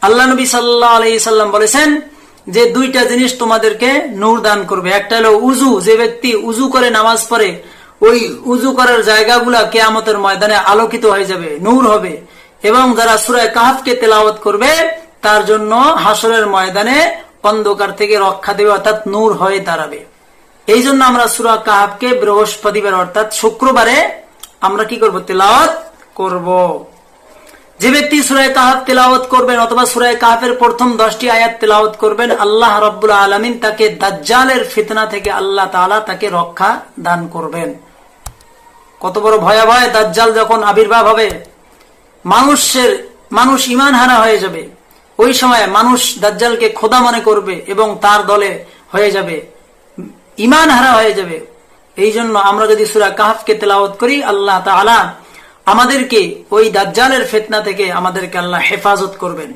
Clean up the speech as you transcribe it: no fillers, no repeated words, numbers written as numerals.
আল্লাহ নবী সাল্লাল্লাহু আলাইহি সাল্লাম বলেছেন যে দুইটা জিনিস তোমাদেরকে নূর দান করবে। একটা হলো উযু, যে ব্যক্তি উযু করে নামাজ পড়ে ওই উযু করার জায়গাগুলা কিয়ামতের ময়দানে আলোকিত হয়ে যাবে, নূর হবে। এবং যারা সূরা কাহফকে তেলাওয়াত করবে তার জন্য হাসরের ময়দানে অন্ধকার থেকে রক্ষা দেবে, অর্থাৎ নূর হয়ে দাঁড়াবে। এই জন্য আমরা সূরা কাহফকে বৃহস্পতিবার অর্থাৎ শুক্রবারে আমরা কি করব? তেলাওয়াত করব। যে ব্যক্তি সূরা কাহফ তেলাওয়াত করবেন অথবা সূরা কাহফের প্রথম 10টি আয়াত তেলাওয়াত করবেন, আল্লাহ রাব্বুল আলামিন তাকে দাজ্জালের ফিতনা থেকে আল্লাহ তাআলা তাকে রক্ষা দান করবেন। কত বড় ভয়াবহ দাজ্জাল যখন আবির্ভাব হবে, মানুষ ঈমান হারা হয়ে যাবে। ওই সময় মানুষ দাজ্জালকে খোদা মনে করবে এবং তার দলে হয়ে যাবে, ঈমান হারা হয়ে যাবে। এই জন্য আমরা যদি সূরা কাহফকে তেলাওয়াত করি, আল্লাহ তাআলা আমাদেরকে ওই দাজ্জালের ফিতনা থেকে আমাদেরকে আল্লাহ হেফাজত করবেন।